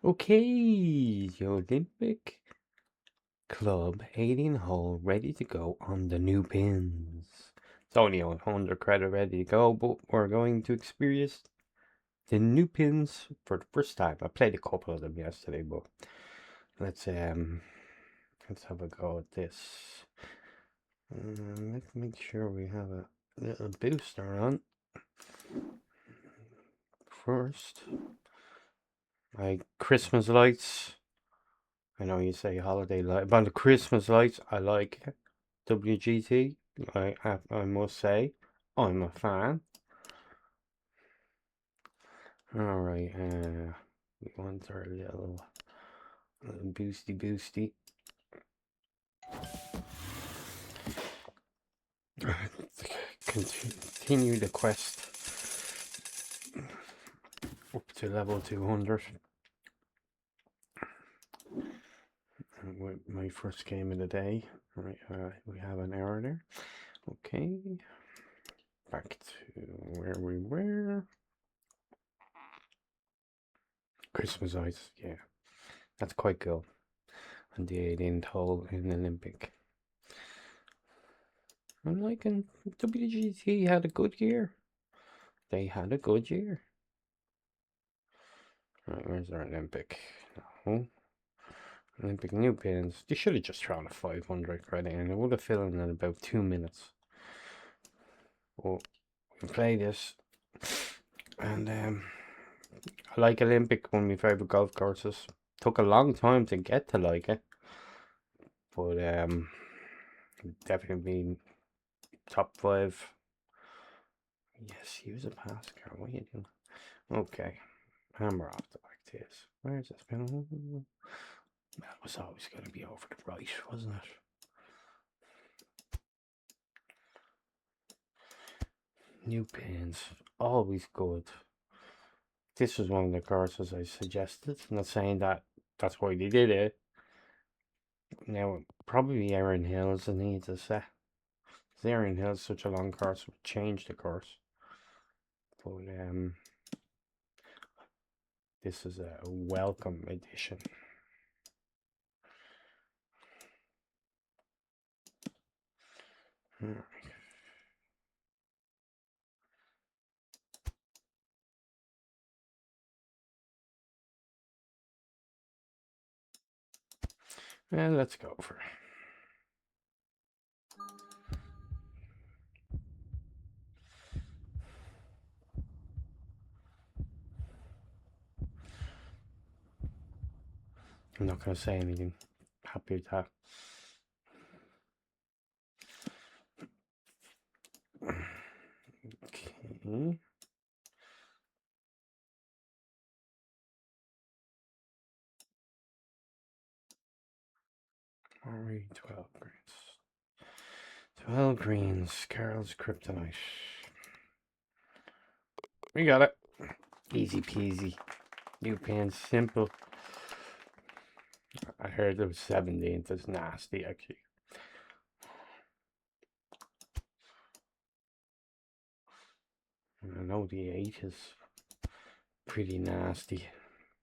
Okay, the Olympic Club 18 hole ready to go on the new pins. It's only on 100 credit ready to go, but we're going to experience the new pins for the first time. I played a couple of them yesterday, but let's let's have a go at this. Let's make sure we have a little booster on first. My Christmas lights. I know you say holiday light, but the Christmas lights I like. WGT. I must say, I'm a fan. All right, we want our little boosty. Continue the quest up to level 200. With my first game of the day. Right, we have an error there. Okay, back to where we were. Christmas ice, yeah, that's quite cool. And the 18th hole in Olympic. I'm liking WGT had a good year. They had a good year. Right, where's our Olympic? No. Olympic new pins. They should have just thrown a 500 credit in. It would have filled in about 2 minutes. But we play this. And I like Olympic, one of my favourite golf courses. Took a long time to get to like it. But definitely top 5. Yes, use a pass card. What are you doing? Okay. Hammer off the back tears. Where's this pin? That was always going to be over the right, wasn't it? New pins, always good. This was one of the courses I suggested. I'm not saying that that's why they did it. Now, probably Erin Hills needs a set. Erin Hills such a long course would change the course. But this is a welcome addition. Well, let's go for it. I'm not going to say anything. Happy with that. Okay. Alright, 12 greens. 12 greens. Carol's kryptonite. We got it. Easy peasy. New pins, simple. I heard it was 17th. It's nasty, actually. I know the 8 is pretty nasty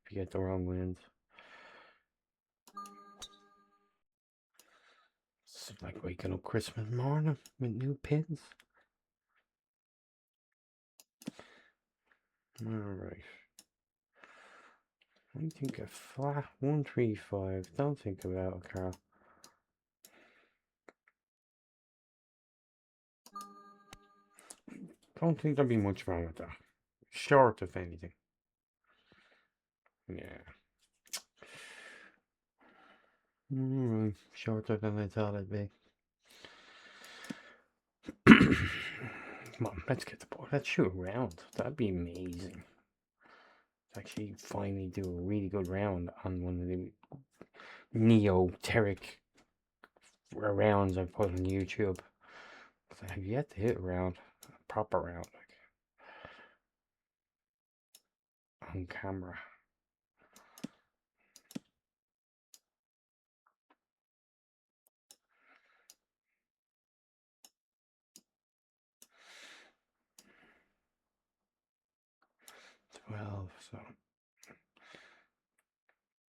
if you get the wrong wind. It's like waking up Christmas morning with new pins. Alright. I think a flat 135. Don't think about it, Carl. Don't think there'll be much wrong with that. Short, if anything. Yeah. Alright, shorter than I thought it'd be. Come on, let's get the ball. Let's shoot a round. That'd be amazing. Actually, finally do a really good round on one of the neoteric rounds I put on YouTube. I have yet to hit a round, a proper round, like on camera. So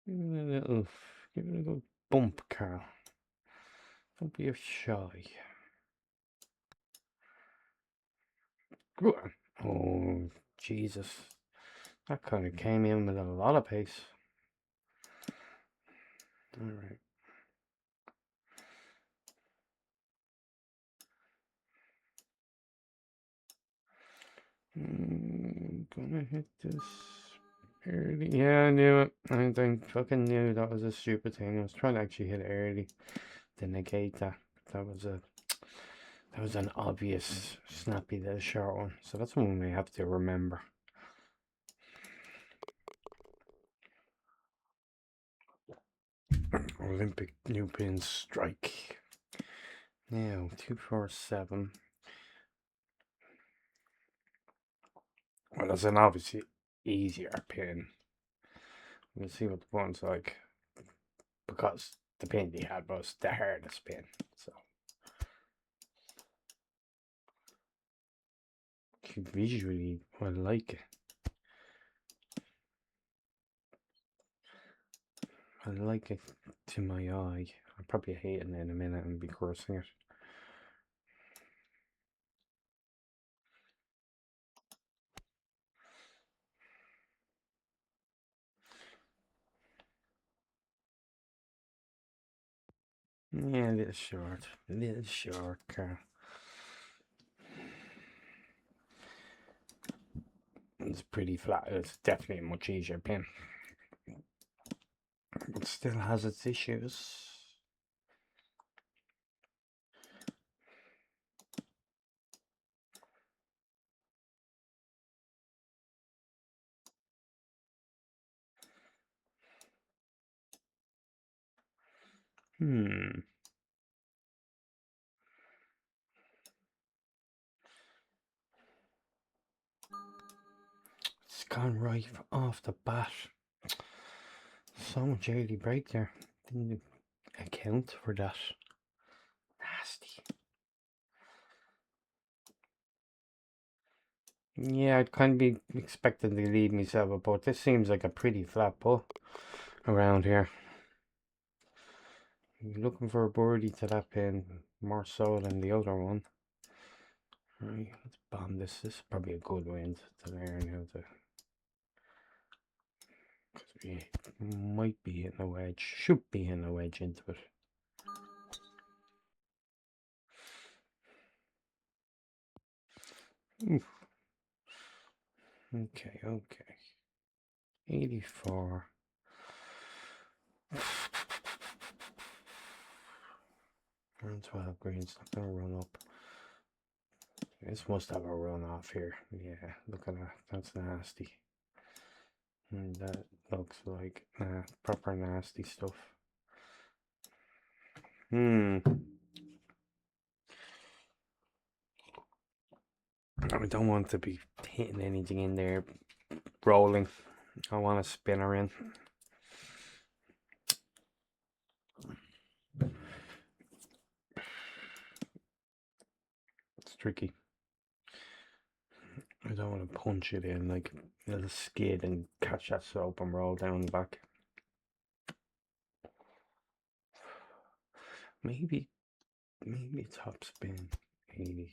Give it a little bump, Carl. Don't be shy. Go on. Oh, Jesus. That kind of came in with a lot of pace. All right. Gonna hit this early. Yeah, I knew it. I fucking knew that was a stupid thing. I was trying to actually hit it early to negate that. That was an obvious snappy little short one. So that's one we have to remember. Olympic new pin strike. Now 247. Well, that's an obviously easier pin. We'll see what the one's like, because the pin they had was the hardest pin. So visually, I like it. I like it to my eye. I'll probably hate it in a minute and be cursing it. Yeah, a little short. A little short, Carl. It's pretty flat. It's definitely a much easier pin. But still has its issues. It's gone right off the bat. So much early break there. Didn't account for that. Nasty. Yeah, I'd kind of be expecting to leave myself, but this seems like a pretty flat pull around here. You're looking for a birdie to that pin, more so than the other one. Right, let's bomb this. This is probably a good wind to learn how to. Because we might be hitting a wedge, should be hitting a wedge into it. Oof. Okay, okay. 84. Around 12 green's not gonna run up. This must have a run off here. Yeah, look at that. That's nasty. And that looks like proper nasty stuff. I don't want to be hitting anything in there rolling. I want a spinner in. It's tricky. I don't want to punch it in like a little skid and catch that slope and roll down the back. Maybe top spin 80.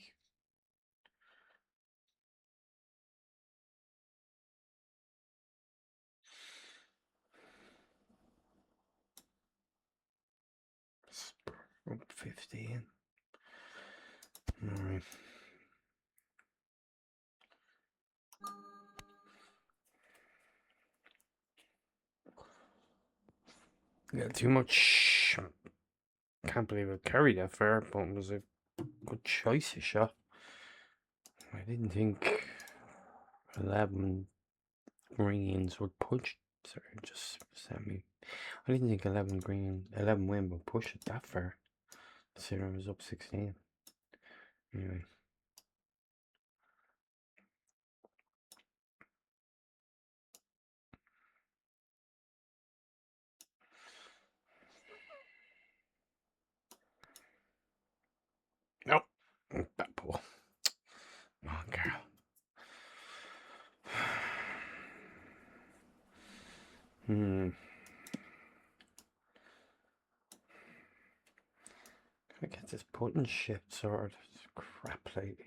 Up 15. Alright. Yeah, too much. Can't believe it carried that far, but it was a good choice of shot. I didn't think 11 greens would push. Sorry, just sent me. I didn't think 11 win would push it that far. Considering it was up 16. Anyway. Nope. Bad pull. Come on, girl. I get this putting shit sorted. It's crap lately.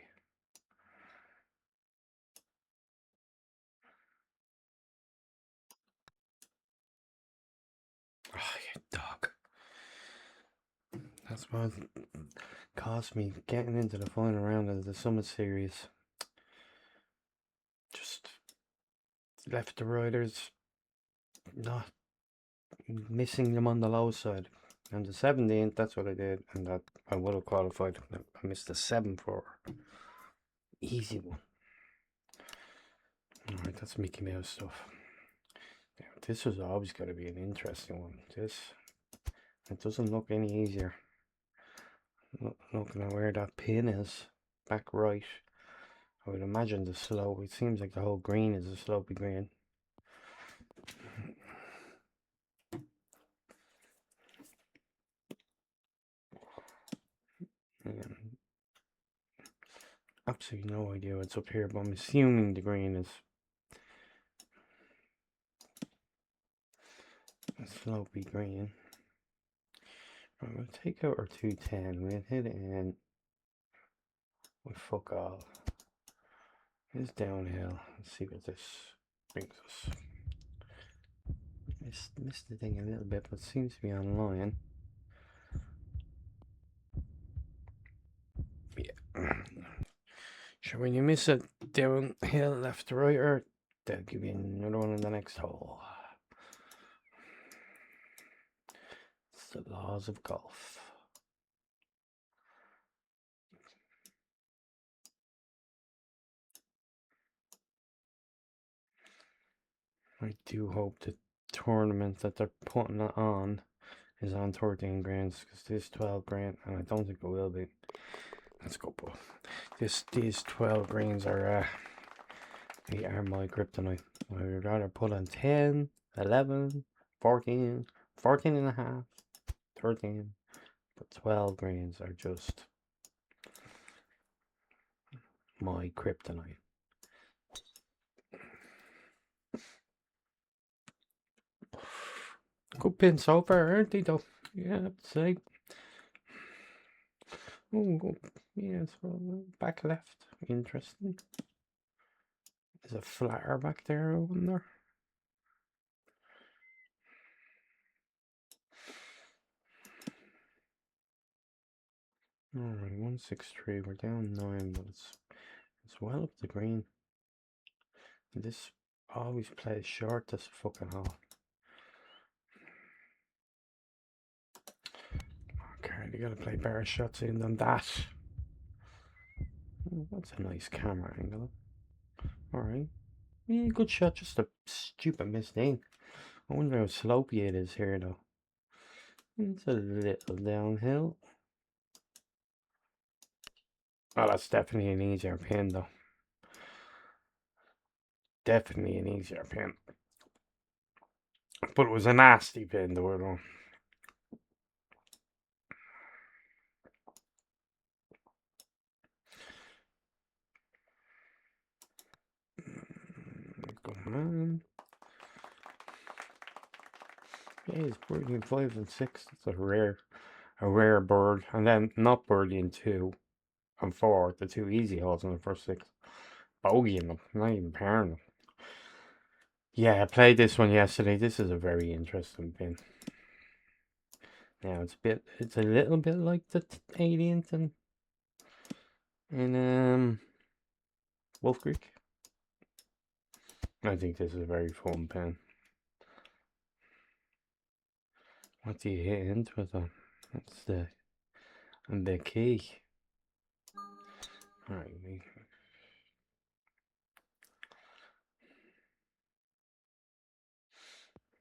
Oh, you dog. That's what cost me getting into the final round of the Summit Series. Just left the riders not missing them on the low side. And the 17th, that's what I did, and that I would have qualified. I missed the 7-4. Easy one. Alright, that's Mickey Mouse stuff. Yeah, this was always going to be an interesting one. It doesn't look any easier. Looking at where that pin is, back right. I would imagine the slope, it seems like the whole green is a slopey green. Absolutely no idea what's up here, but I'm assuming the green is a slopey green. Right, we'll take out our 210, we'll hit it in with fuck all. It's downhill. Let's see what this brings us. Missed the thing a little bit, but it seems to be online. Yeah. Sure, when you miss it downhill, left to right, or they'll give you another one in the next hole. It's the laws of golf. I do hope the tournament that they're putting it on is on 13 grands, because this 12 grand, and I don't think it will be. Let's go, bro. These 12 greens are my kryptonite. I would rather put on 10, 11, 14, 14 and a half, 13, but 12 greens are just my kryptonite. Good pin so far, aren't they, though? Yeah, I'd say. Oh, yeah, so back left. Interesting. There's a flatter back there, I wonder. Alright, 163. We're down 9, but it's well up the green. This always plays short this fucking hole. Okay, they gotta play better shots in than that. Oh, that's a nice camera angle. Alright. Yeah, good shot, just a stupid mistake. I wonder how slopey it is here though. It's a little downhill. Oh, that's definitely an easier pin though. Definitely an easier pin. But it was a nasty pin though. Come on. Yeah, he's birdie in 5 and 6. It's a rare bird. And then not birdie in 2 and 4, the two easy holes in the first 6. Bogeying them, not even pairing them. Yeah, I played this one yesterday. This is a very interesting pin. Now it's a little bit like the 18th in Wolf Creek. I think this is a very fun pin. What do you hit into it though? That's the key. Alright,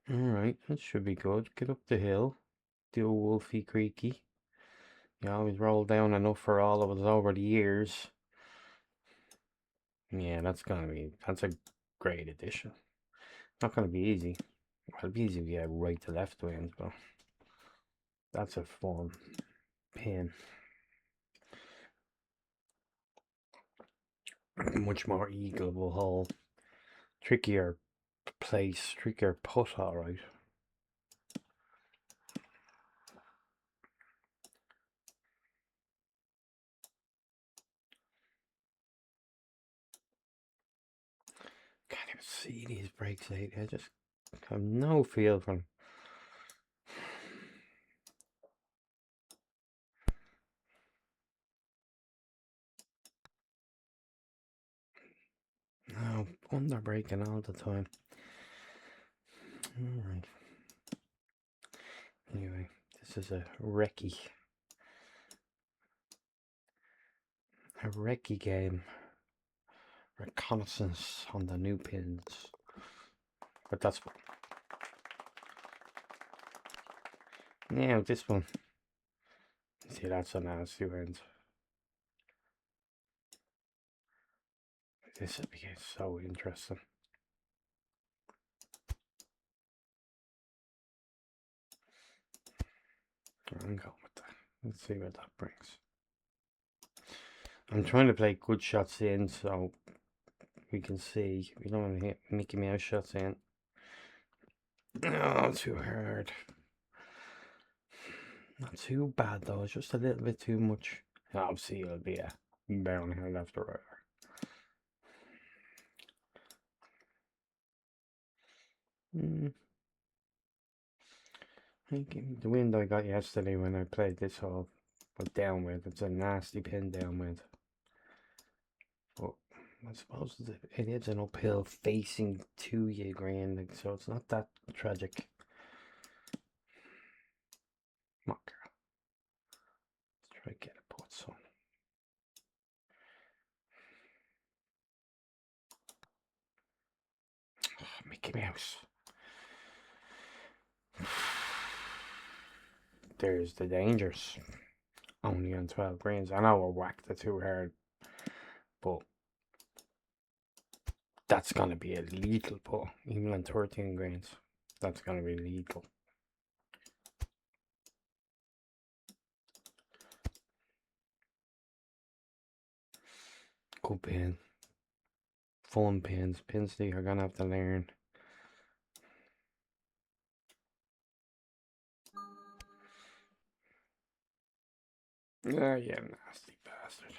Alright, that should be good. Get up the hill. Do a Wolfie Creaky. You always roll down enough for all of us over the years. Yeah, that's a great addition. Not gonna be easy. Well, it'll be easy if you have right to left wins, but that's a fun pin. Much more eagleable hole. Trickier place, trickier putt, alright. See these breaks lately. I just have no feel for them. No, under breaking all the time. Alright. Anyway, this is a recce game. Reconnaissance on the new pins. But that's what. Now this one. See, that's a nasty end. This would be so interesting. I'm going with that. Let's see what that brings. I'm trying to play good shots in so we can see. We don't want to hit Mickey Mouse shots in. Oh, too hard. Not too bad though, it's just a little bit too much. Obviously it'll be a brown hair left or right. The wind I got yesterday when I played this hole was downwind. It's a nasty pin downwind. But I suppose it is an uphill facing to you green, so it's not that tragic. Come on, girl. Let's try to get a putt some. Oh, Mickey Mouse. There's the dangers. Only on 12 greens. I know I whacked it too hard, but that's going to be a lethal putt. Even on 13 greens, that's going to be lethal. Good pin. Fun pins. Pins that you're going to have to learn. Yeah, nasty bastard.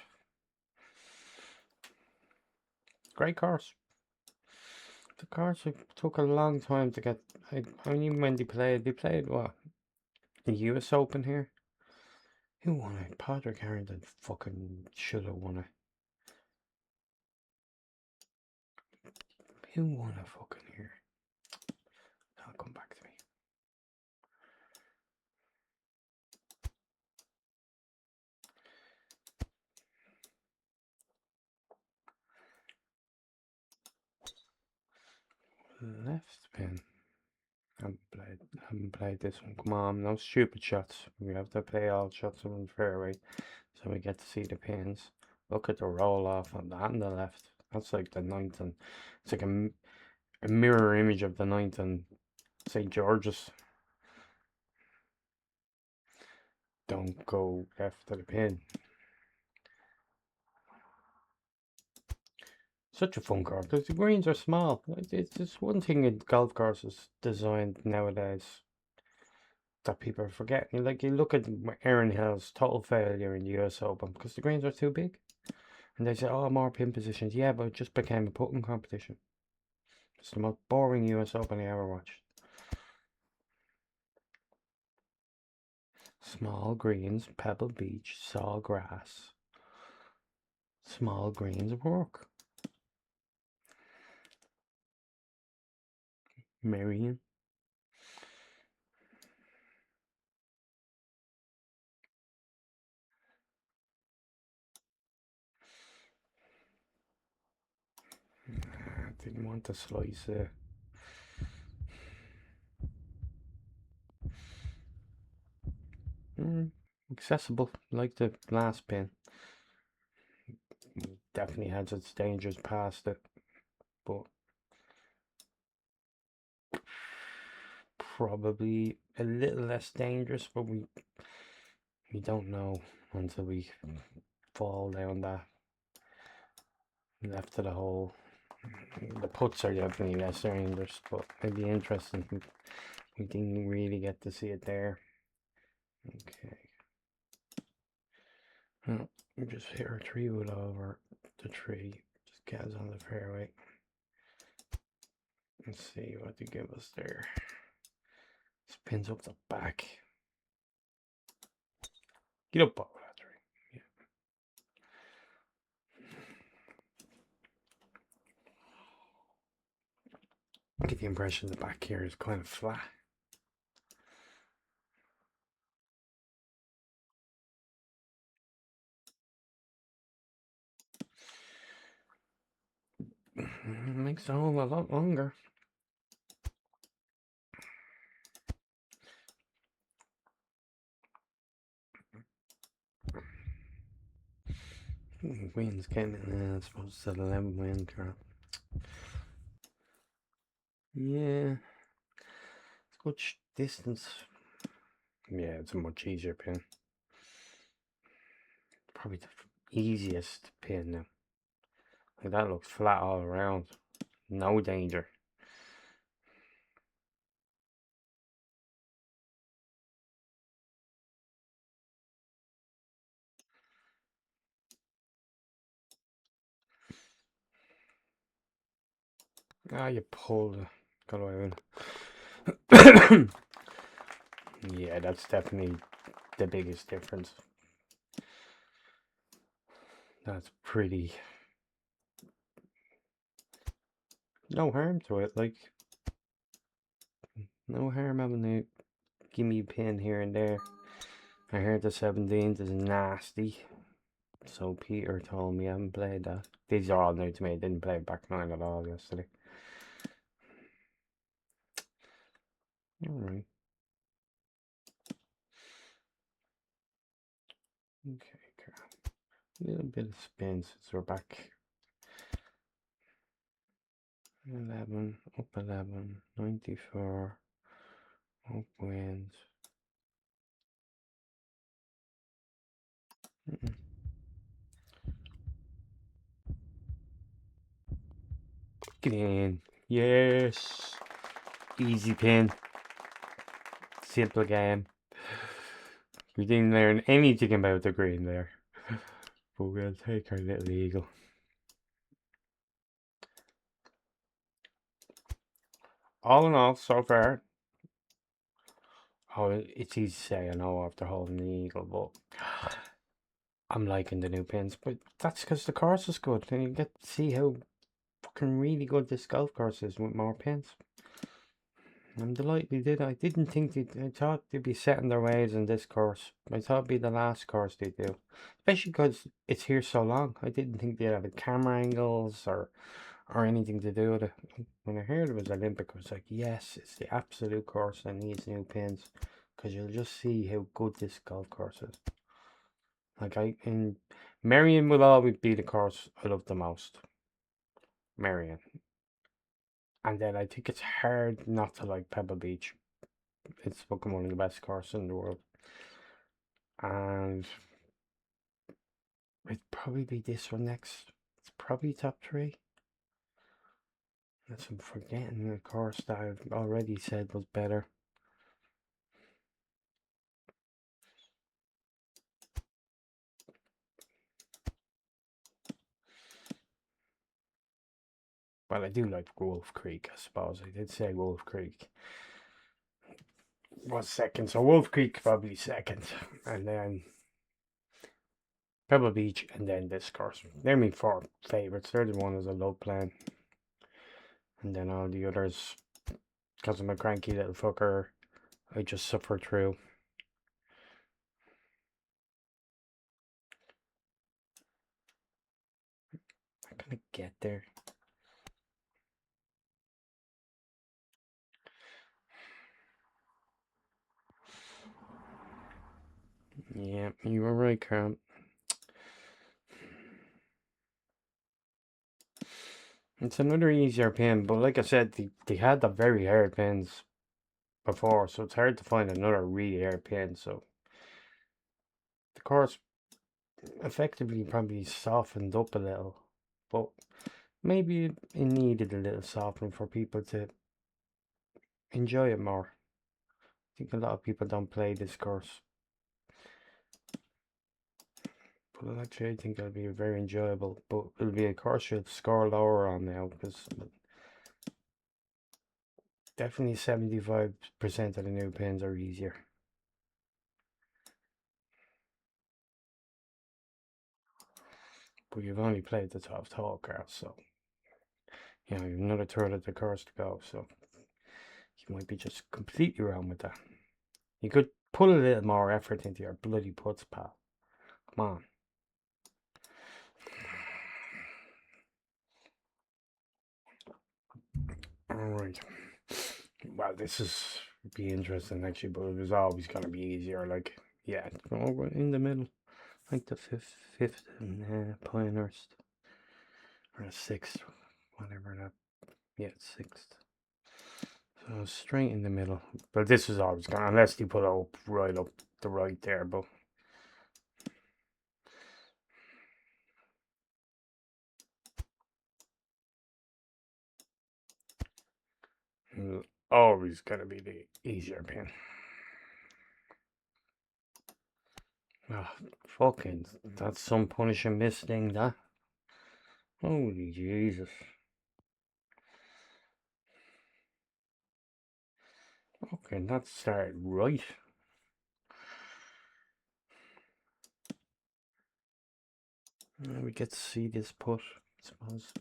Great course. The course took a long time to get. I mean, when they played what? The US Open here? Who won it? Patrick Harrington fucking should have won it. Who won it fucking here? That'll come back to me. Left pin. Haven't played this one. Come on, no stupid shots. We have to play all shots on the fairway, so we get to see the pins. Look at the roll off on that and the left. That's like the ninth, and it's like a mirror image of the ninth and St. George's. Don't go left to the pin. Such a fun course because the greens are small. It's just one thing in golf courses designed nowadays that people are forgetting. Like you look at Erin Hill's total failure in the US Open because the greens are too big. And they say, oh, more pin positions. Yeah, but it just became a putting competition. It's the most boring US Open I ever watched. Small greens, Pebble Beach, Sawgrass. Small greens work. Marion. Didn't want to slice it. Accessible, like the last pin. Definitely has its dangers past it, but probably a little less dangerous, but we don't know until we fall down that left of the hole. The putts are definitely less dangerous, but it'd be interesting. We didn't really get to see it there. Okay. Well, we just hit our 3-wood over the tree. Just gets on the fairway. Let's see what they give us there. Spins up the back. Get up, Bob. That's right. Yeah. I get the impression the back here is kind of flat. Makes the hole a lot longer. Wind's getting in. I suppose it's an 11 wind, Carl. Yeah. It's good distance. Yeah, it's a much easier pin. Probably the easiest pin now. Like that looks flat all around. No danger. Ah, you pulled. Got away with. Yeah, that's definitely the biggest difference. That's pretty. No harm to it. Like, no harm having a gimme pin here and there. I heard the 17th is nasty. So Peter told me I haven't played that. These are all new to me. I didn't play back nine at all yesterday. Alright. Okay, crap. A little bit of spin since we're back. 11, up 11, 94, up wins. Get in. Yes. Easy pin. Simple game. We didn't learn anything about the green there. But we'll take our little eagle. All in all, so far, it's easy to say I know after holding the eagle, but I'm liking the new pins. But that's because the course is good, and you get to see how fucking really good this golf course is with more pins. I'm delighted they did. I didn't think I thought they'd be set in their ways in this course. I thought it'd be the last course they do, especially because it's here so long. I didn't think they'd have camera angles or anything to do with it. When I heard it was Olympic, I was like, yes, it's the absolute course that needs new pins, because you'll just see how good this golf course is. Like Marion will always be the course I love the most. Marion. And then I think it's hard not to like Pebble Beach. It's fucking one of the best courses in the world. And it'd probably be this one next. It's probably top three. That's I'm forgetting the course that I've already said was better. Well, I do like Wolf Creek, I suppose. I did say Wolf Creek was second, so Wolf Creek probably second, and then Pebble Beach, and then this course. They're my four favourites. They're the ones I love playing, and then all the others, because I'm a cranky little fucker, I just suffer through. I'm gonna get there. Yeah, you were right, Carl. It's another easier pin, but like I said, they had the very hard pins before, so it's hard to find another really hard pin. So the course effectively probably softened up a little, but maybe it needed a little softening for people to enjoy it more. I think a lot of people don't play this course, but actually I think it'll be very enjoyable. But it'll be a course you'll score lower on now because Definitely 75% of the new pins are easier. But you've only played the top 12 cards, so you know you've another third of the course to go, so you might be just completely wrong with that. You could put a little more effort into your bloody puts, pal. Come on. Alright. Well, this is be interesting actually, but it was always gonna be easier. Like, yeah, over in the middle, like the fifth and Pinehurst, or the sixth, whatever that. Yeah, sixth. So straight in the middle. But this is always gonna, unless you put up right up the right there. But always gonna be the easier pin. Oh, fucking, that's some punish and miss thing, that. Holy Jesus. Okay, that started right. We get to see this put, I suppose.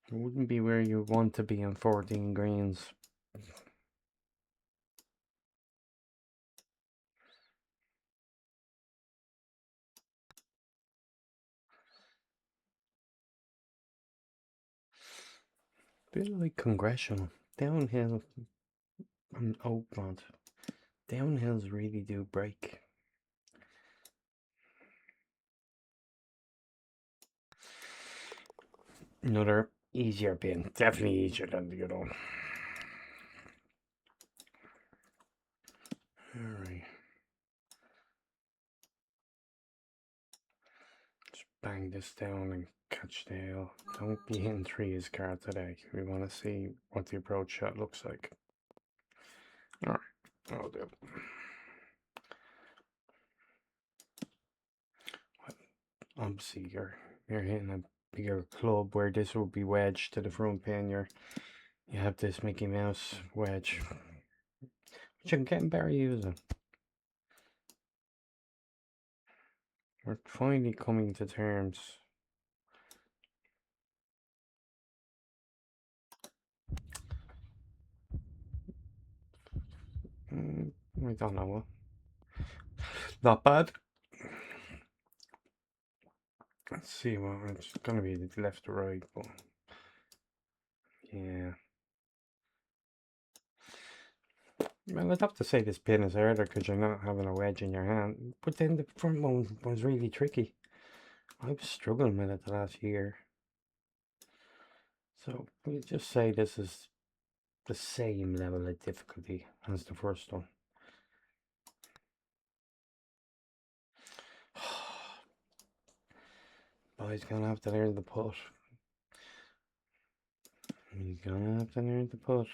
It wouldn't be where you want to be in 14 greens. Bit like Congressional. Downhill and Oakmont. Downhills really do break. Another easier pin. Definitely easier than the other one. Alright. Just bang this down and catch tail. Don't be hitting 3's card today. We want to see what the approach shot looks like. Alright, I'll do. Obviously, you're hitting a bigger club where this will be wedged to the front pin. You have this Mickey Mouse wedge, which I'm getting better using. We're finally coming to terms. I don't know. Not bad. Let's see, well, it's gonna be the left or right, but yeah. Well, I'd have to say this pin is harder because you're not having a wedge in your hand. But then the front one was really tricky. I was struggling with it the last year. So we'll just say this is the same level of difficulty as the first one. Boy's gonna have to learn the putt. He's gonna have to learn the putt.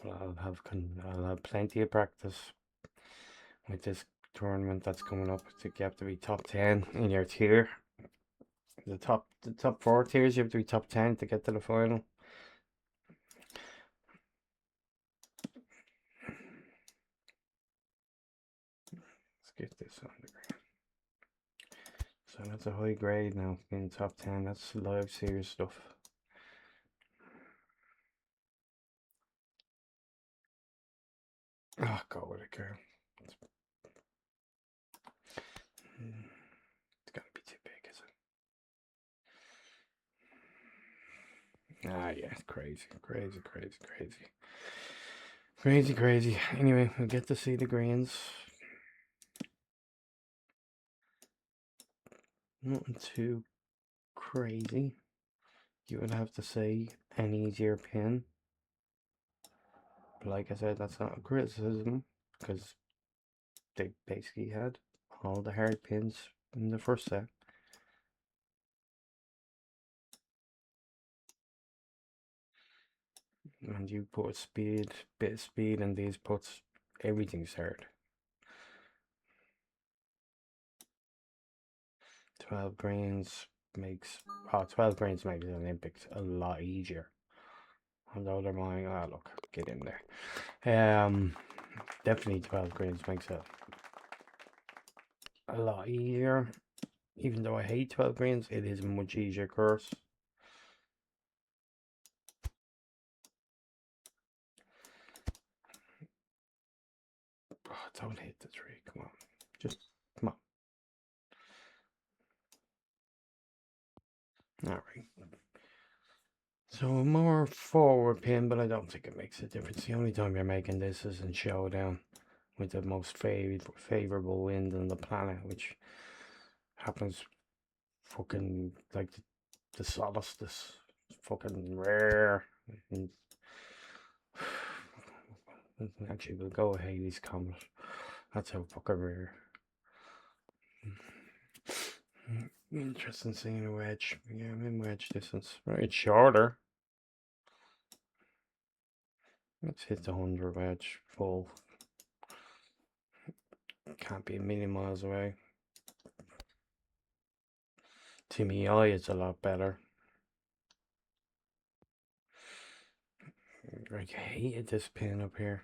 But I'll have plenty of practice with this tournament that's coming up. You have to be top 10 in your tier. The top 4 tiers, you have to be top 10 to get to the final. Let's get this on the ground. So that's a high grade now, being top 10. That's live serious stuff. Oh, go with it, girl. It's gotta be too big, is it? Ah, yeah, it's crazy, crazy, crazy, crazy. Crazy, crazy. Anyway, we'll get to see the greens. Nothing too crazy. You would have to say an easier pin. But like I said, that's not a criticism because they basically had all the hard pins in the first set. And you put bit of speed in these puts, everything's hard. 12 grains makes, oh, 12 grains makes the Olympics a lot easier. Although they're mine, oh look, get in there. Definitely 12 grains makes it a lot easier. Even though I hate 12 grains, it is a much easier course. Oh, don't hit the tree, come on. Just, come on. Alright. So a more forward pin, but I don't think it makes a difference. The only time you're making this is in showdown with the most favorable wind on the planet, which happens fucking like the solstice. It's fucking rare. And actually, we'll go with Halley's Comet. That's how fucking rare. Interesting seeing a wedge. Yeah, I'm in wedge distance. Right, it's shorter. Let's hit the 100 wedge full. Can't be a million miles away. To me, eye, it's a lot better. I hated this pin up here.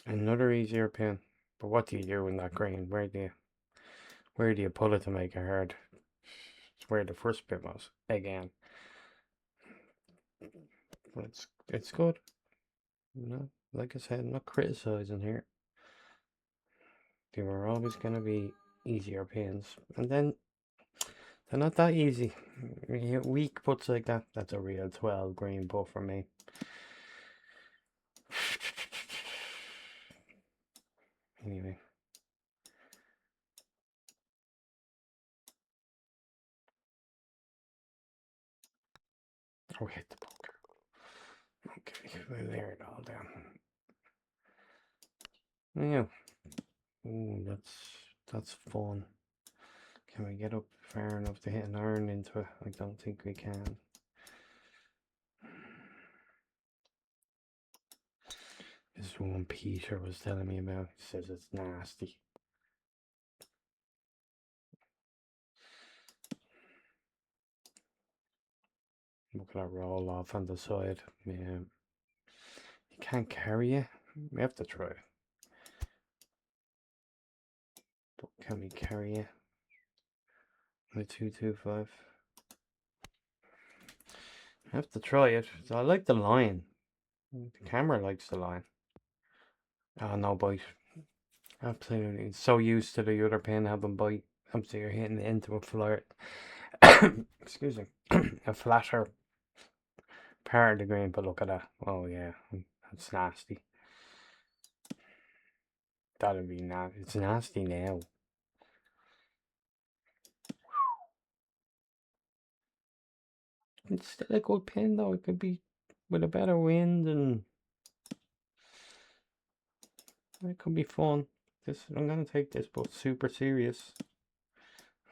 Another easier pin. But what do you do in that green? Where do you pull it to make it hard? It's where the first pin was. Again. But it's good. No, like I said, I'm not criticizing here. They were always gonna be easier pins. And then they're not that easy. You hit weak puts like that. That's a real 12 green putt for me. Anyway. Oh, hit the poker. Okay, we'll layer it all down. Yeah. Ooh, that's fun. Can we get up far enough to hit an iron into it? I don't think we can. This one Peter was telling me about. He says it's nasty. Look at that roll off on the side. Yeah. You can't carry it. We have to try. But can we carry it? The 225. I have to try it. So I like the line. The camera likes the line. Oh, no bite. Absolutely. It's so used to the other pin having bite. I'm so you're hitting it into a flat. Excuse me. A flatter part of the green, but look at that. Oh yeah, that's nasty. That'd be nasty. It's nasty now. It's still a good pin though. It could be with a better wind and it could be fun. I'm gonna take this but super serious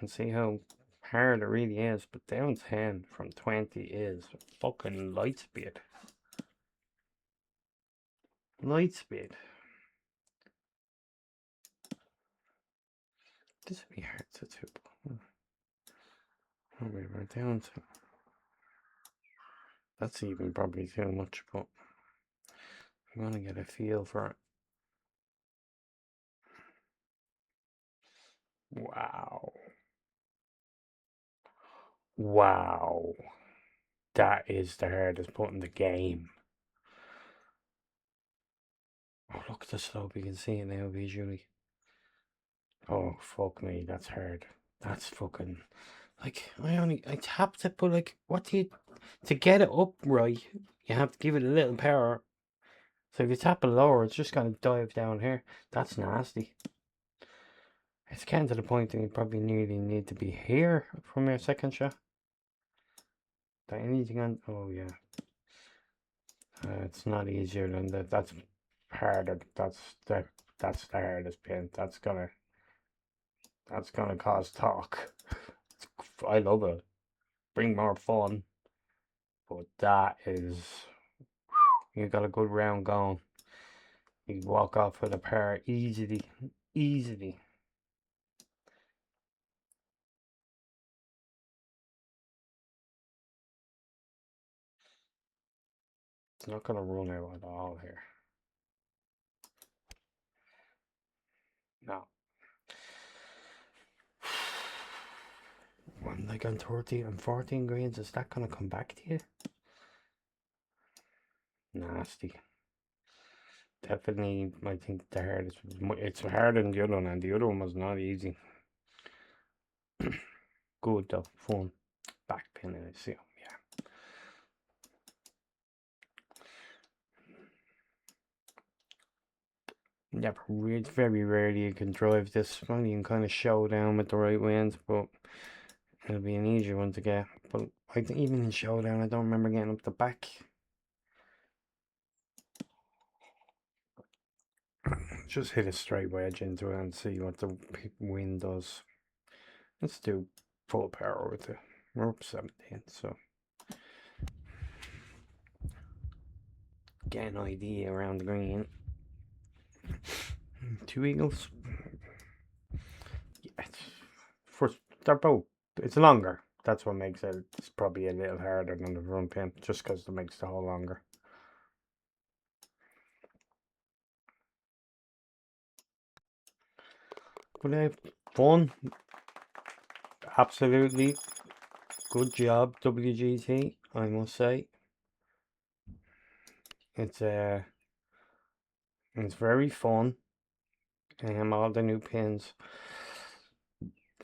and see how hard it really is. But down 10 from 20 is fucking light speed. Light speed. This would be hard to do. Oh, we were down to. That's even probably too much, but I'm gonna get a feel for it. Wow. Wow. That is the hardest putt in the game. Oh, look at the slope. You can see it now visually. Oh, fuck me. That's hard. That's fucking. Like, I tapped it, but like, what do you. To get it up right, you have to give it a little power. So if you tap it lower, it's just gonna dive down here. That's nasty. It's getting to the point that you probably nearly need to be here from your second shot. That anything on? Oh yeah. It's not easier than that. That's harder. That's the hardest pin. That's gonna cause talk. I love it. Bring more fun. But that is You got a good round going. You walk off with a par easily. Easily. It's not going to run out at all here. No. One like on 13 and 14 greens, is that going to come back to you? Nasty. Definitely, I think the hardest. It's harder than the other one, and the other one was not easy. Good though, fun. Back pin, I see. Yeah. Yeah, it's very rarely you can drive this one. You can kind of show down with the right winds, but it'll be an easier one to get. But I think even in showdown, I don't remember getting up the back. Just hit a straight wedge into it and see what the wind does. Let's do full power with it. We're up 17, so get an idea around the green. Two eagles. Yeah, first, they're both. It's longer. That's what makes it. It's probably a little harder than the front pin, just because it makes the hole longer. But fun. Absolutely. Good job, WGT, I must say. It's it's very fun. All the new pins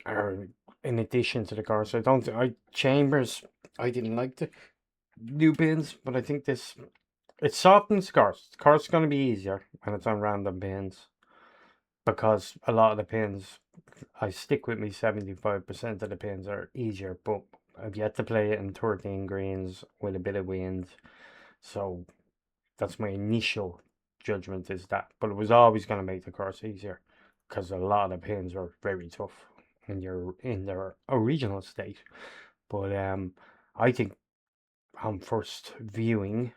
are in addition to the cars. So I don't Chambers, I didn't like the new pins, but I think this it softens cars. The car's gonna be easier when it's on random pins. Because a lot of the pins I stick with me 75% of the pins are easier, but I've yet to play it in 13 greens with a bit of wind. So that's my initial judgment is that. But it was always going to make the course easier because a lot of the pins are very tough when you're in their original state. But I think on first viewing,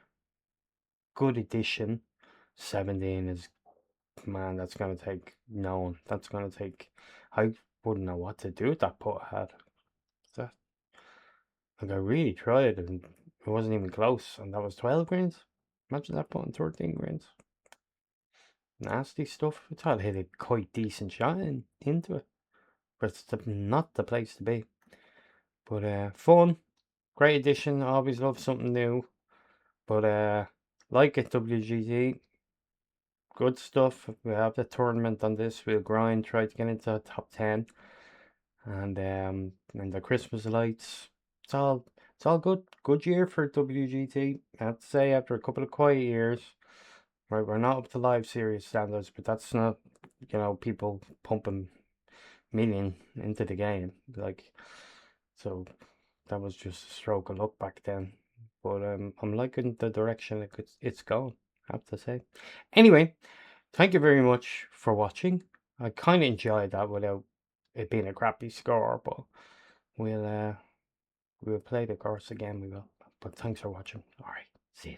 good addition. 17 is, man, that's going to take no. That's going to take. I wouldn't know what to do with that putt I had. That, like I really tried and it wasn't even close, and that was 12 greens. Imagine that putting 13 greens. Nasty stuff. I thought I hit a quite decent shot into it, but it's not the place to be. But fun, great addition. I always love something new. But like it, WGT, good stuff. We have the tournament on this. We'll grind, try to get into the top 10, and the Christmas lights. It's all good. Good year for WGT. I have to say, after a couple of quiet years. Right, we're not up to live series standards, but that's not, people pumping million into the game. Like, so that was just a stroke of luck back then. But I'm liking the direction it's going, I have to say. Anyway, thank you very much for watching. I kind of enjoyed that without it being a crappy score, but we'll play the course again. We will. But thanks for watching. All right, see you.